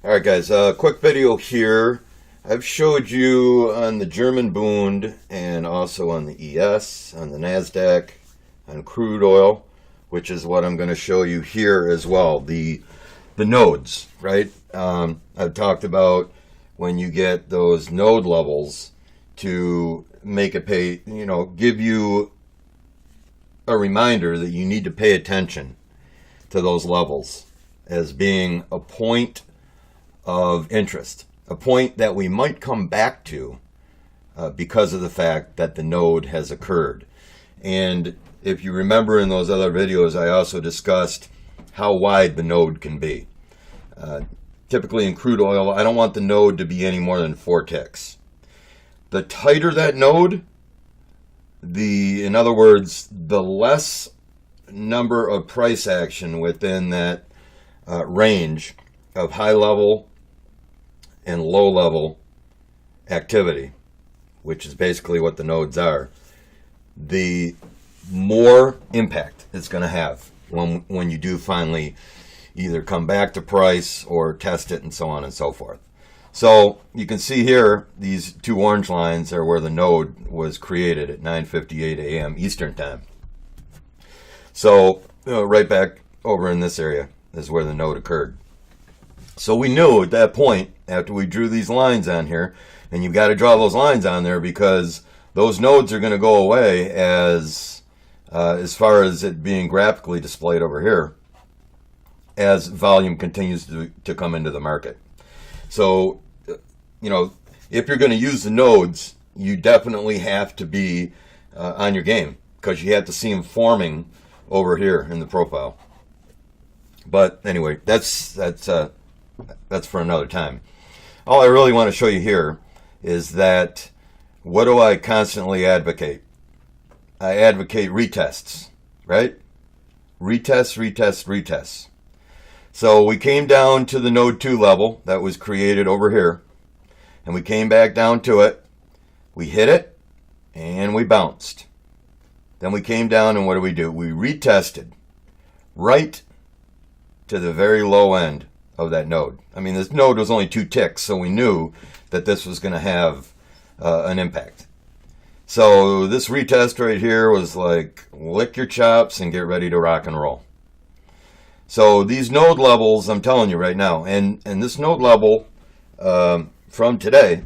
Alright guys, quick video here. I've showed you on the German Bund and also on the ES, on the NASDAQ, on crude oil, which is what I'm going to show you here as well. The nodes, right? I've talked about when you get those node levels to make it pay, give you a reminder that you need to pay attention to those levels as being a point of interest, a point that we might come back to because of the fact that the node has occurred. And if you remember in those other videos, I also discussed how wide the node can be. Typically in crude oil, I don't want the node to be any more than 4 ticks. The tighter that node, in other words, the less number of price action within that range of high level and low level activity, which is basically what the nodes are, the more impact it's going to have when you do finally either come back to price or test it and so on and so forth. So you can see here, these 2 orange lines are where the node was created at 9:58 a.m. Eastern time. So right back over in this area is where the node occurred. So we knew at that point, after we drew these lines on here, and you've got to draw those lines on there because those nodes are going to go away as far as it being graphically displayed over here, as volume continues to come into the market. So, if you're going to use the nodes, you definitely have to be on your game because you have to see them forming over here in the profile. But anyway, that's for another time. All I really want to show you here is that what do I constantly advocate? I advocate retests, right? Retest, retest, retest. So we came down to the node 2 level that was created over here, and we came back down to it. We hit it, and we bounced. Then we came down, and what do? We retested right to the very low end of that node. I mean, this node was only 2 ticks, so we knew that this was going to have an impact. So this retest right here was like, lick your chops and get ready to rock and roll. So these node levels, I'm telling you right now, and this node level from today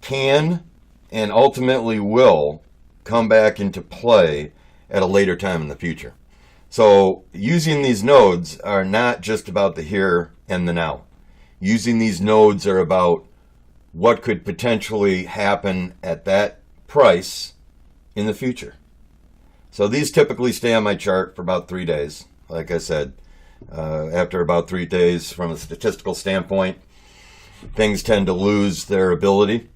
can and ultimately will come back into play at a later time in the future. So using these nodes are not just about the here and the now. Using these nodes are about what could potentially happen at that price in the future. So these typically stay on my chart for about 3 days. Like I said, after about 3 days from a statistical standpoint, things tend to lose their ability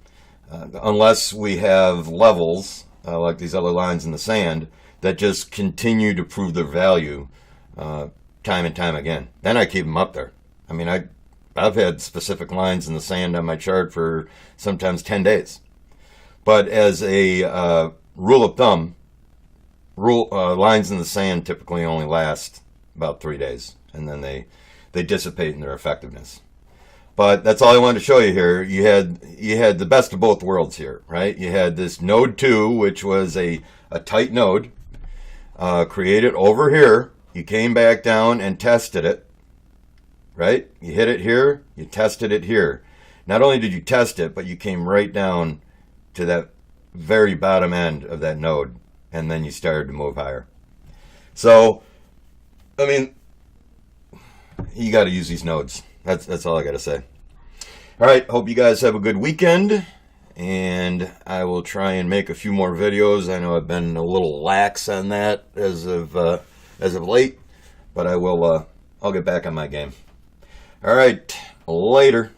unless we have levels like these other lines in the sand that just continue to prove their value time and time again. Then I keep them up there. I mean, I've had specific lines in the sand on my chart for sometimes 10 days. But as a rule of thumb, lines in the sand typically only last about 3 days, and then they dissipate in their effectiveness. But that's all I wanted to show you here. You had the best of both worlds here, right? You had this node 2, which was a tight node, created over here. You came back down and tested it, right? You hit it here, you tested it here. Not only did you test it, but you came right down to that very bottom end of that node, and then you started to move higher. So, I mean, you got to use these nodes. That's all I got to say. All right, hope you guys have a good weekend, and I will try and make a few more videos. I know I've been a little lax on that as of late, but I'll get back on my game. All right, later.